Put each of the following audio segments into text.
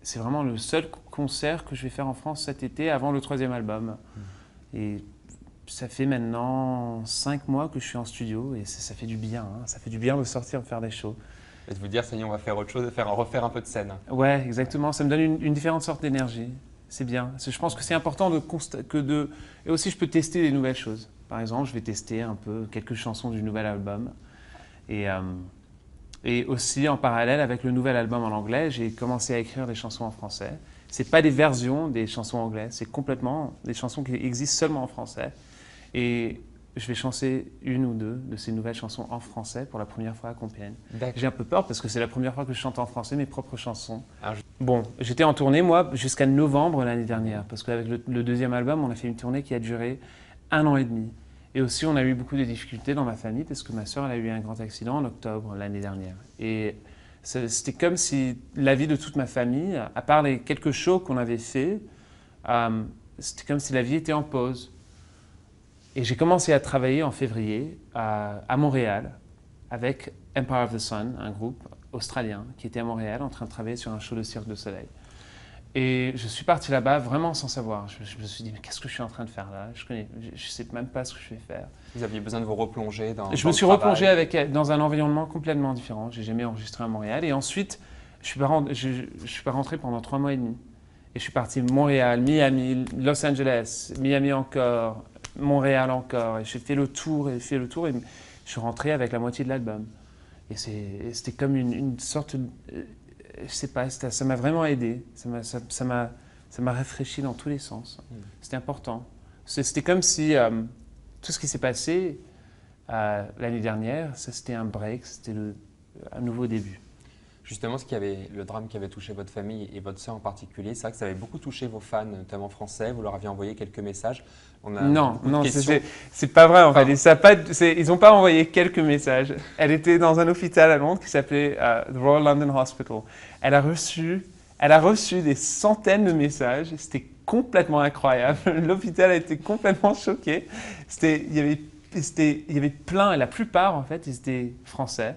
c'est vraiment le seul concert que je vais faire en France cet été avant le troisième album. Et ça fait maintenant 5 mois que je suis en studio et ça fait du bien. Hein. Ça fait du bien de sortir faire des shows. Et de vous dire, ça y est, on va faire autre chose, refaire un peu de scène. Ouais, exactement. Ça me donne une différente sorte d'énergie. C'est bien. Je pense que c'est important Et aussi, je peux tester des nouvelles choses. Par exemple, je vais tester un peu quelques chansons du nouvel album. Et, euh, et aussi, en parallèle avec le nouvel album en anglais, j'ai commencé à écrire des chansons en français. C'est pas des versions des chansons anglaises, c'est complètement des chansons qui existent seulement en français. Et je vais chanter une ou deux de ces nouvelles chansons en français pour la première fois à Compiègne. J'ai un peu peur parce que c'est la première fois que je chante en français mes propres chansons. Bon, j'étais en tournée, moi, jusqu'à novembre l'année dernière, parce qu'avec le deuxième album, on a fait une tournée qui a duré 1 an et demi. Et aussi, on a eu beaucoup de difficultés dans ma famille, parce que ma sœur, elle a eu un grand accident en octobre l'année dernière. Et c'était comme si la vie de toute ma famille, à part les quelques shows qu'on avait fait, c'était comme si la vie était en pause. Et j'ai commencé à travailler en février à Montréal avec Empire of the Sun, un groupe australien qui était à Montréal en train de travailler sur un show de Cirque du Soleil. Et je suis parti là-bas vraiment sans savoir. Je me suis dit, mais qu'est-ce que je suis en train de faire là? Je ne sais même pas ce que je vais faire. Vous aviez besoin de vous replonger dans Je me suis replongé dans un environnement complètement différent. J'ai jamais enregistré à Montréal. Et ensuite, je suis pas rentré pendant 3 mois et demi. Et je suis parti Montréal, Miami, Los Angeles, Miami encore, Montréal encore. Et j'ai fait le tour et fait le tour. Et je suis rentré avec la moitié de l'album. Et c'était comme une sorte de, je sais pas, ça m'a vraiment aidé. Ça m'a rafraîchi dans tous les sens. C'était important. C'était comme si tout ce qui s'est passé l'année dernière, c'était un break, c'était un nouveau début. Justement, le drame qui avait touché votre famille et votre sœur en particulier, c'est vrai que ça avait beaucoup touché vos fans, notamment français. Vous leur aviez envoyé quelques messages. Non, c'est pas vrai en fait. Ils n'ont pas envoyé quelques messages. Elle était dans un hôpital à Londres qui s'appelait The Royal London Hospital. Elle a reçu des centaines de messages. C'était complètement incroyable. L'hôpital a été complètement choqué. Il y avait plein, et la plupart en fait, ils étaient français.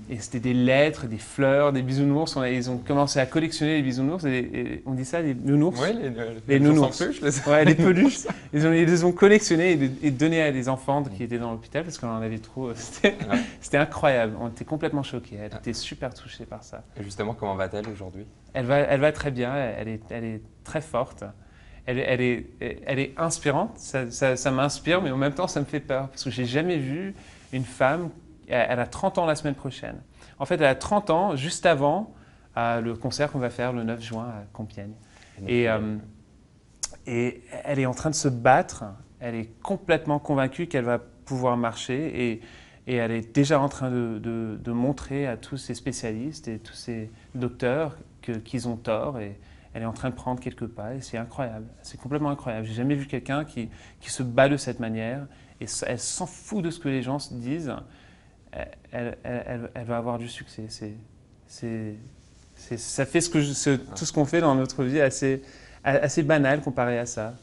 Et c'était des lettres, des fleurs, des bisounours. Ils ont commencé à collectionner les bisounours. Et on dit ça, les nounours? Oui, les nounours. Ouais, les peluches. Ils les ont collectionnés et donnés à des enfants qui étaient dans l'hôpital parce qu'on en avait trop. C'était incroyable. On était complètement choqués. Elle était super touchée par ça. Et justement, comment va-t-elle aujourd'hui? Elle va très bien. Elle est très forte. Elle est inspirante. Ça m'inspire, mais en même temps, ça me fait peur parce que j'ai jamais vu une femme. Elle a 30 ans la semaine prochaine. En fait, elle a 30 ans juste avant le concert qu'on va faire le 9 juin à Compiègne. Et elle est en train de se battre. Elle est complètement convaincue qu'elle va pouvoir marcher. Et elle est déjà en train de montrer à tous ces spécialistes et tous ces docteurs qu'ils ont tort. Et elle est en train de prendre quelques pas. Et c'est incroyable. C'est complètement incroyable. J'ai jamais vu quelqu'un qui se bat de cette manière. Et elle s'en fout de ce que les gens se disent. Elle va avoir du succès. Ça fait tout ce qu'on fait dans notre vie assez banal comparé à ça.